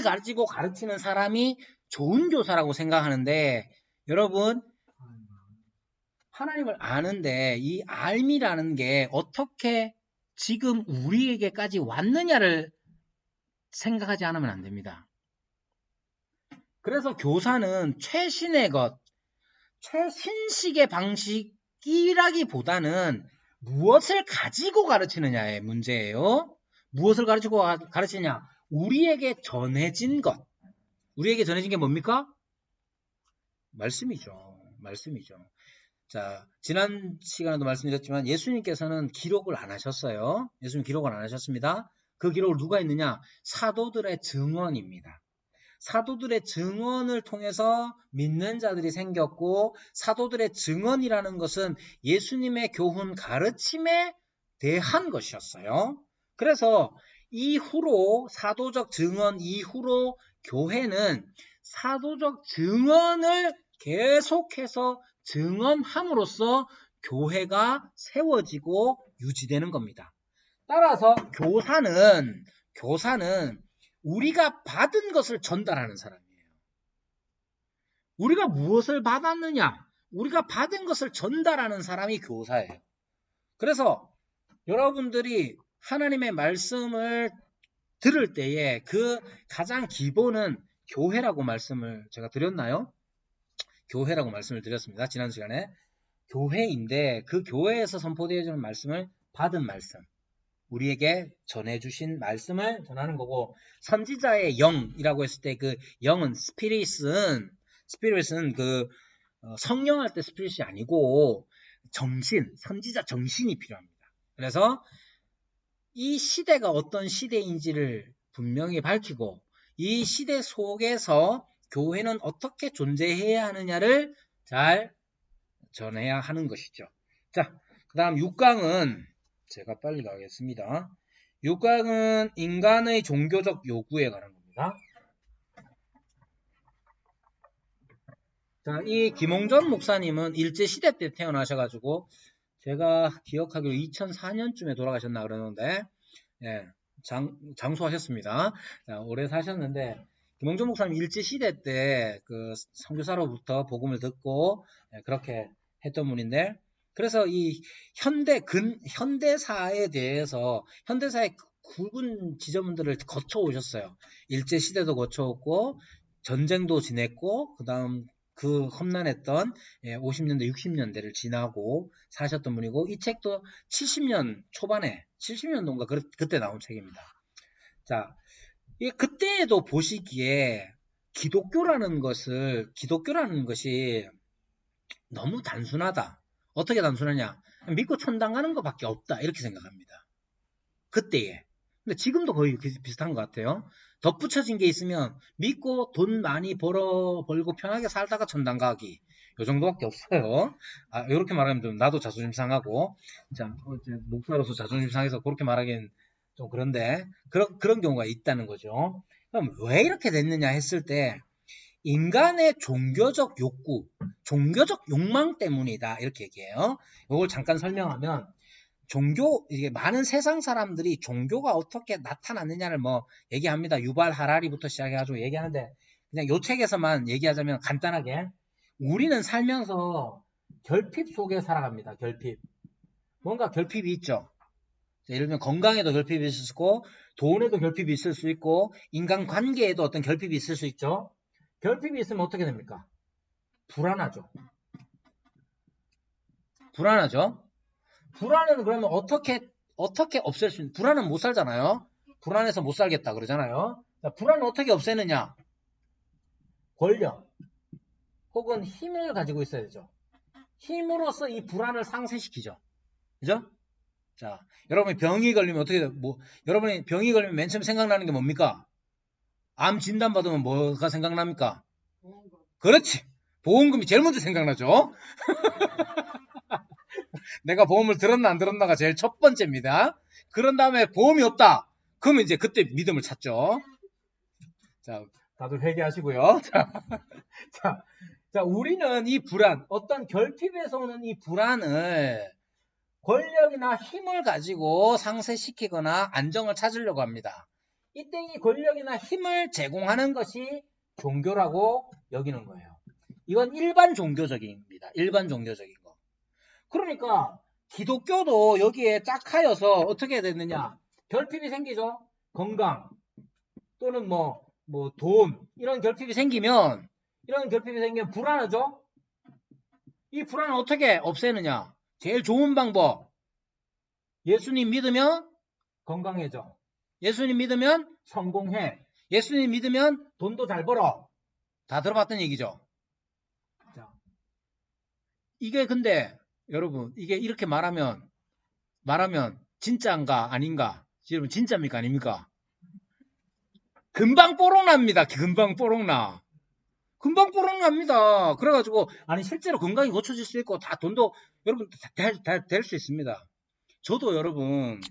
가지고 가르치는 사람이 좋은 교사라고 생각하는데 여러분 하나님을 아는데 이 알미라는 게 어떻게 지금 우리에게까지 왔느냐를 생각하지 않으면 안 됩니다. 그래서 교사는 최신의 것, 최신식의 방식이라기보다는 무엇을 가지고 가르치느냐의 문제예요. 무엇을 가르치고 가르치냐? 우리에게 전해진 것. 우리에게 전해진 게 뭡니까? 말씀이죠. 자, 지난 시간에도 말씀드렸지만 예수님께서는 기록을 안 하셨어요. 예수님 기록을 안 하셨습니다. 그 기록을 누가 했느냐? 사도들의 증언입니다. 사도들의 증언을 통해서 믿는 자들이 생겼고 사도들의 증언이라는 것은 예수님의 교훈 가르침에 대한 것이었어요. 그래서 이후로 사도적 증언 이후로 교회는 사도적 증언을 계속해서 증언함으로써 교회가 세워지고 유지되는 겁니다. 따라서 교사는 우리가 받은 것을 전달하는 사람이에요. 우리가 무엇을 받았느냐? 우리가 받은 것을 전달하는 사람이 교사예요. 그래서 여러분들이 하나님의 말씀을 들을 때에 그 가장 기본은 교회라고 말씀을 제가 드렸나요? 교회라고 말씀을 드렸습니다. 지난 시간에. 교회인데 그 교회에서 선포되어지는 말씀을 받은 말씀. 우리에게 전해주신 말씀을 전하는 거고, 선지자의 영이라고 했을 때 그 영은 스피릿은 그 성령 할 때 스피릿이 아니고 정신, 선지자 정신이 필요합니다. 그래서 이 시대가 어떤 시대인지를 분명히 밝히고 이 시대 속에서 교회는 어떻게 존재해야 하느냐를 잘 전해야 하는 것이죠. 자, 그 다음 6강은 제가 빨리 가겠습니다. 6강은 인간의 종교적 요구에 관한 겁니다. 자, 이 김홍전 목사님은 일제시대 때 태어나셔가지고 제가 기억하기로 2004년쯤에 돌아가셨나 그러는데, 예, 장수하셨습니다. 자, 오래 사셨는데, 김홍전 목사님 일제시대 때 그 선교사로부터 복음을 듣고, 예, 그렇게 했던 분인데, 그래서 이 현대사에 대해서, 현대사의 굵은 지점들을 거쳐오셨어요. 일제시대도 거쳐오고, 전쟁도 지냈고, 그 다음 그 험난했던 50년대, 60년대를 지나고 사셨던 분이고, 이 책도 70년 초반에, 70년도인가 그때 나온 책입니다. 자, 그때에도 보시기에 기독교라는 것이 너무 단순하다. 어떻게 단순하냐? 믿고 천당 가는 것밖에 없다. 이렇게 생각합니다. 그때에. 근데 지금도 거의 비슷한 것 같아요. 덧붙여진 게 있으면 믿고 돈 많이 벌고 편하게 살다가 천당 가기. 요 정도밖에 없어요. 아, 이렇게 말하면 좀 나도 자존심 상하고, 자, 목사로서 자존심 상해서 그렇게 말하기엔 좀 그런데, 그런 경우가 있다는 거죠. 그럼 왜 이렇게 됐느냐 했을 때, 인간의 종교적 욕구, 종교적 욕망 때문이다. 이렇게 얘기해요. 이걸 잠깐 설명하면, 이게 많은 세상 사람들이 종교가 어떻게 나타났느냐를 얘기합니다. 유발 하라리부터 시작해가지고 얘기하는데, 그냥 요 책에서만 얘기하자면 간단하게, 우리는 살면서 결핍 속에 살아갑니다. 결핍. 뭔가 결핍이 있죠. 예를 들면 건강에도 결핍이 있을 수 있고, 돈에도 결핍이 있을 수 있고, 인간관계에도 어떤 결핍이 있을 수 있죠. 결핍이 있으면 어떻게 됩니까? 불안하죠. 불안은 그러면 어떻게 없앨 수 있는, 불안은 못 살잖아요. 불안해서 못 살겠다 그러잖아요. 자, 불안은 어떻게 없애느냐? 권력 혹은 힘을 가지고 있어야 되죠. 힘으로써 이 불안을 상쇄시키죠. 그죠? 자, 여러분이 병이 걸리면 어떻게 돼요? 여러분이 병이 걸리면 맨 처음 생각나는 게 뭡니까? 암 진단 받으면 뭐가 생각납니까? 보험금. 그렇지. 보험금이 제일 먼저 생각나죠. 내가 보험을 들었나 안 들었나가 제일 첫 번째입니다. 그런 다음에 보험이 없다. 그러면 이제 그때 믿음을 찾죠. 자, 다들 회개하시고요. 자, 우리는 이 불안, 어떤 결핍에서 오는 이 불안을 권력이나 힘을 가지고 상쇄시키거나 안정을 찾으려고 합니다. 이때 이 권력이나 힘을 제공하는 것이 종교라고 여기는 거예요. 이건 일반 종교적입니다. 일반 종교적인 거. 그러니까 기독교도 여기에 짝하여서 어떻게 됐느냐? 결핍이 생기죠. 건강 또는 돈 이런 결핍이 생기면 불안하죠. 이 불안을 어떻게 없애느냐? 제일 좋은 방법. 예수님 믿으면 건강해져. 예수님 믿으면 성공해. 예수님 믿으면 돈도 잘 벌어. 다 들어봤던 얘기죠. 자, 이게 근데 여러분 이게 이렇게 말하면 진짜인가 아닌가? 여러분 진짜입니까 아닙니까? 금방 뽀록납니다. 금방 뽀록납니다. 그래가지고 아니 실제로 건강이 고쳐질 수 있고 다 돈도 여러분 다 될 수 있습니다. 저도 여러분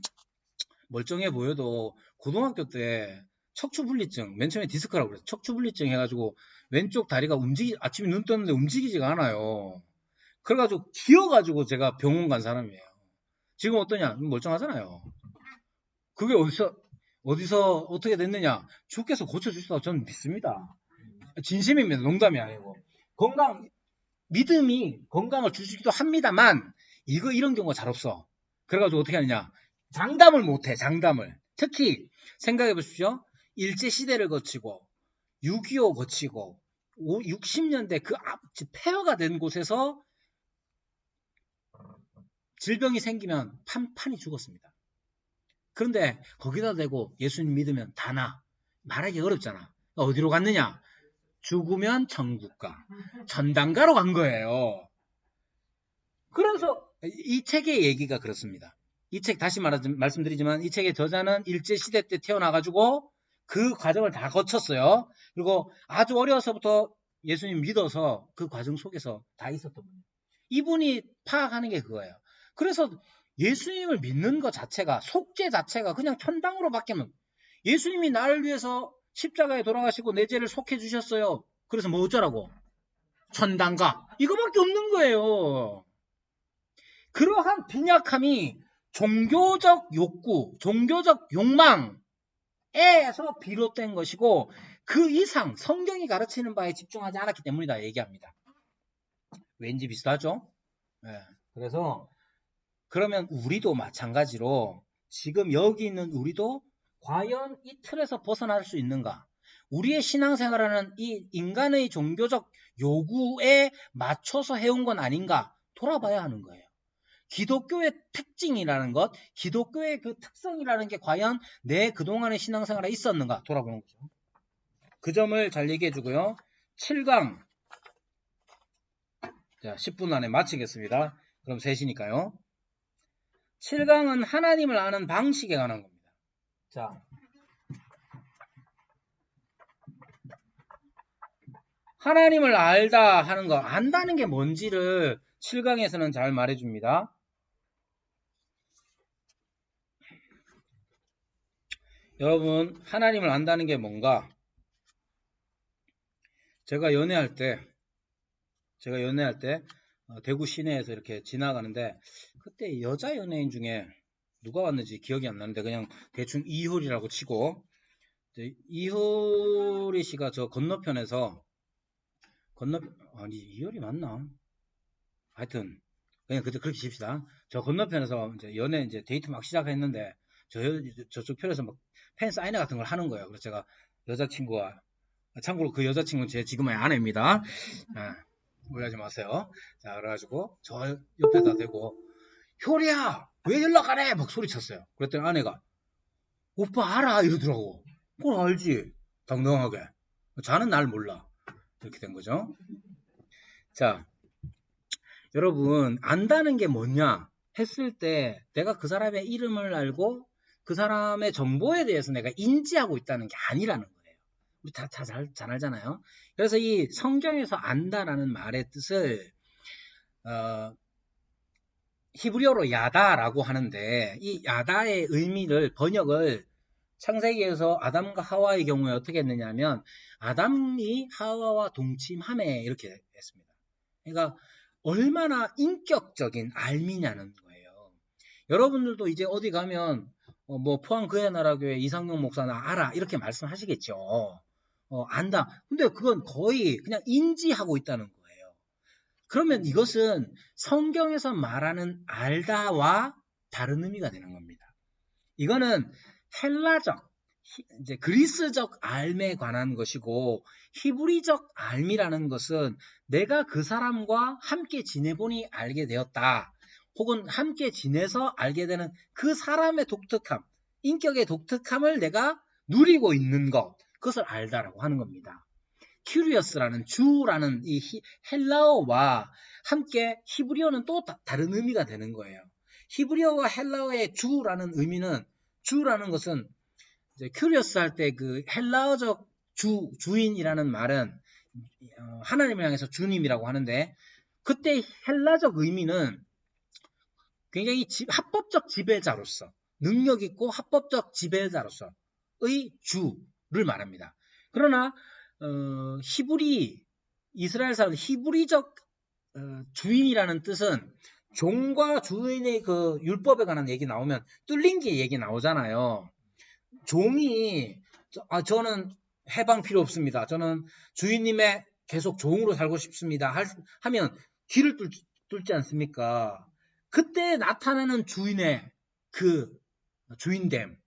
멀쩡해 보여도 고등학교 때 척추분리증, 맨 처음에 디스크라고 그랬어요. 척추분리증 해가지고 왼쪽 다리가 아침에 눈 떴는데 움직이지가 않아요. 그래가지고 기어가지고 제가 병원 간 사람이에요. 지금 어떠냐? 멀쩡하잖아요. 그게 어디서 어떻게 됐느냐? 주께서 고쳐주시다고 저는 믿습니다. 진심입니다. 농담이 아니고. 믿음이 건강을 주시기도 합니다만, 이런 경우가 잘 없어. 그래가지고 어떻게 하느냐. 장담을 못해, 장담을. 특히, 생각해 보십시오. 일제시대를 거치고, 6.25 거치고, 60년대 폐허가 된 곳에서 질병이 생기면 판이 죽었습니다. 그런데 거기다 대고 예수님 믿으면 다 나. 말하기 어렵잖아. 어디로 갔느냐? 죽으면 천국가, 전당가로 간 거예요. 그래서 이 책의 얘기가 그렇습니다. 이 책 다시 말씀드리지만 이 책의 저자는 일제시대 때 태어나가지고 그 과정을 다 거쳤어요. 그리고 아주 어려서부터 예수님 믿어서 그 과정 속에서 다 있었던 분이에요. 이분이 파악하는 게 그거예요. 그래서 예수님을 믿는 것 자체가, 속죄 자체가 그냥 천당으로 바뀌면, 예수님이 나를 위해서 십자가에 돌아가시고 내 죄를 속해 주셨어요. 그래서 뭐 어쩌라고? 천당가. 이거밖에 없는 거예요. 그러한 빈약함이 종교적 욕구, 종교적 욕망에서 비롯된 것이고, 그 이상 성경이 가르치는 바에 집중하지 않았기 때문이다 얘기합니다. 왠지 비슷하죠? 네. 그래서 그러면 우리도 마찬가지로 지금 여기 있는 우리도 과연 이 틀에서 벗어날 수 있는가? 우리의 신앙생활하는 이 인간의 종교적 요구에 맞춰서 해온 건 아닌가? 돌아봐야 하는 거예요. 기독교의 특징이라는 것, 기독교의 그 특성이라는 게 과연 내 그동안의 신앙생활에 있었는가? 돌아보는 거죠. 그 점을 잘 얘기해 주고요. 7강. 자, 10분 안에 마치겠습니다. 그럼 3시니까요. 7강은 하나님을 아는 방식에 관한 겁니다. 자, 하나님을 알다 하는 거, 안다는 게 뭔지를 7강에서는 잘 말해줍니다. 여러분, 하나님을 안다는 게 뭔가? 제가 연애할 때 대구 시내에서 이렇게 지나가는데, 그때 여자 연예인 중에 누가 왔는지 기억이 안 나는데 그냥 대충 이효리라고 치고, 이효리 씨가 저 건너편에서 아니 이효리 맞나? 하여튼 그냥 그때 그렇게 칩시다. 저 건너편에서 이제 연애 이제 데이트 막 시작했는데 저쪽 편에서 막 팬 사인회 같은 걸 하는 거예요. 그래서 제가 여자친구와, 참고로 그 여자친구는 제 지금의 아내입니다. 오해하지 마세요. 자, 그래가지고 저 옆에다 대고 효리야 왜 연락 안 해? 막 소리쳤어요. 그랬더니 아내가 오빠 알아 이러더라고. 그걸 알지. 당당하게. 자는 날 몰라. 이렇게 된 거죠. 자, 여러분 안다는 게 뭐냐 했을 때 내가 그 사람의 이름을 알고 그 사람의 정보에 대해서 내가 인지하고 있다는 게 아니라는 거예요. 우리 다 잘 알잖아요. 그래서 이 성경에서 안다라는 말의 뜻을 히브리어로 야다라고 하는데, 이 야다의 의미를 번역을 창세기에서 아담과 하와의 경우에 어떻게 했느냐면 아담이 하와와 동침함에 이렇게 했습니다. 그러니까 얼마나 인격적인 알미냐는 거예요. 여러분들도 이제 어디 가면 뭐 포항 그해나라교회 이상용 목사나 알아 이렇게 말씀하시겠죠. 안다. 근데 그건 거의 그냥 인지하고 있다는 거예요. 그러면 이것은 성경에서 말하는 알다와 다른 의미가 되는 겁니다. 이거는 헬라적, 이제 그리스적 알에 관한 것이고, 히브리적 알미라는 것은 내가 그 사람과 함께 지내보니 알게 되었다. 혹은 함께 지내서 알게 되는 그 사람의 독특함, 인격의 독특함을 내가 누리고 있는 것, 그것을 알다라고 하는 겁니다. 큐리어스라는 주라는 이 헬라어와 함께 히브리어는 또 다른 의미가 되는 거예요. 히브리어와 헬라어의 주라는 것은 이제 큐리어스 할 때 그 헬라어적 주인이라는 말은 하나님을 향해서 주님이라고 하는데, 그때 헬라적 의미는 굉장히 합법적 지배자로서, 능력 있고 합법적 지배자로서의 주를 말합니다. 그러나 이스라엘 사람 히브리적 주인이라는 뜻은 종과 주인의 그 율법에 관한 얘기 나오면 뚫린 게 얘기 나오잖아요. 종이 저는 해방 필요 없습니다. 저는 주인님의 계속 종으로 살고 싶습니다. 하면 길을 뚫지 않습니까? 그때 나타나는 주인의 그 주인됨.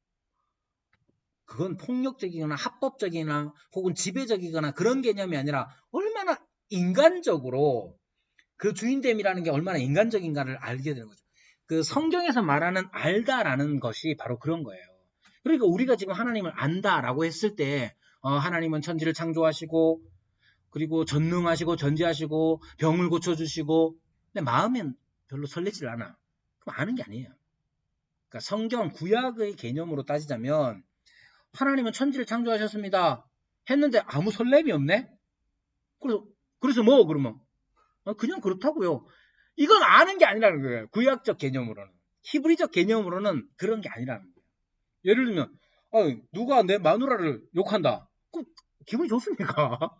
그건 폭력적이거나 합법적이거나 혹은 지배적이거나 그런 개념이 아니라 얼마나 인간적으로 그 주인됨이라는 게 얼마나 인간적인가를 알게 되는 거죠. 그 성경에서 말하는 알다라는 것이 바로 그런 거예요. 그러니까 우리가 지금 하나님을 안다라고 했을 때 하나님은 천지를 창조하시고 그리고 전능하시고 전지하시고 병을 고쳐주시고 근데 마음엔 별로 설레질 않아. 그럼 아는 게 아니에요. 그러니까 성경 구약의 개념으로 따지자면 하나님은 천지를 창조하셨습니다. 했는데 아무 설렘이 없네? 그래서 뭐 그러면? 그냥 그렇다고요. 이건 아는 게 아니라는 거예요. 구약적 개념으로는. 히브리적 개념으로는 그런 게 아니라는 거예요. 예를 들면 누가 내 마누라를 욕한다. 그럼 기분이 좋습니까?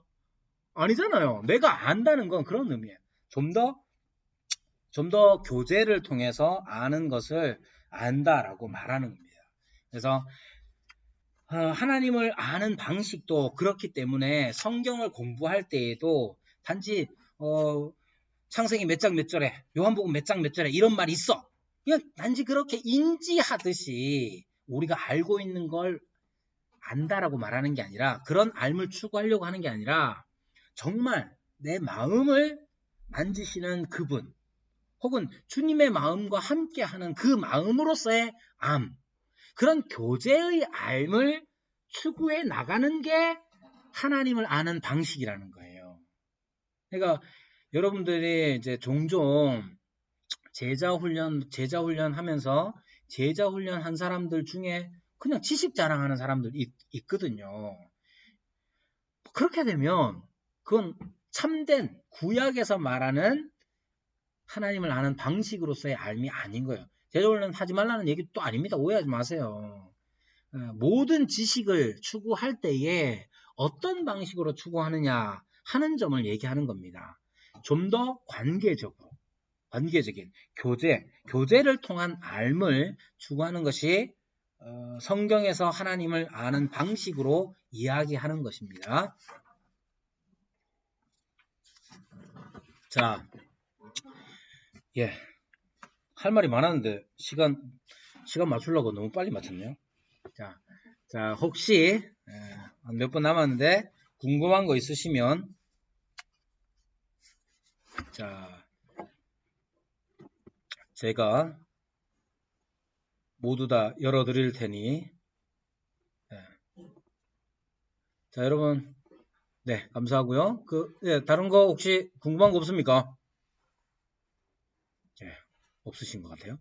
아니잖아요. 내가 안다는 건 그런 의미예요. 좀 더 교제를 통해서 아는 것을 안다라고 말하는 겁니다. 그래서 하나님을 아는 방식도 그렇기 때문에 성경을 공부할 때에도 단지 창세기 몇 장 몇 절에 요한복음 몇 장 몇 절에 이런 말이 있어. 그냥 단지 그렇게 인지하듯이 우리가 알고 있는 걸 안다라고 말하는 게 아니라 그런 알을 추구하려고 하는 게 아니라 정말 내 마음을 만지시는 그분 혹은 주님의 마음과 함께하는 그 마음으로서의 암 그런 교제의 알을 추구해 나가는 게 하나님을 아는 방식이라는 거예요. 그러니까 여러분들이 이제 종종 제자 훈련 하면서 제자 훈련 한 사람들 중에 그냥 지식 자랑하는 사람들 있거든요. 그렇게 되면 그건 참된 구약에서 말하는 하나님을 아는 방식으로서의 알미 아닌 거예요. 제자 훈련 하지 말라는 얘기도 아닙니다. 오해하지 마세요. 모든 지식을 추구할 때에 어떤 방식으로 추구하느냐 하는 점을 얘기하는 겁니다. 좀 더 관계적인 교제를 통한 알을 추구하는 것이 성경에서 하나님을 아는 방식으로 이야기하는 것입니다. 자, 할 말이 많았는데 시간 맞추려고 너무 빨리 맞췄네요. 자, 혹시 몇 분 남았는데 궁금한 거 있으시면 자, 제가 모두 다 열어드릴 테니 자, 여러분 네, 감사하고요. 다른 거 혹시 궁금한 거 없습니까? 없으신 것 같아요.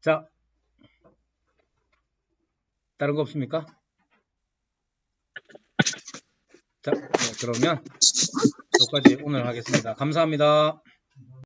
자, 다른 거 없습니까? 자, 그러면 여기까지 오늘 하겠습니다. 감사합니다.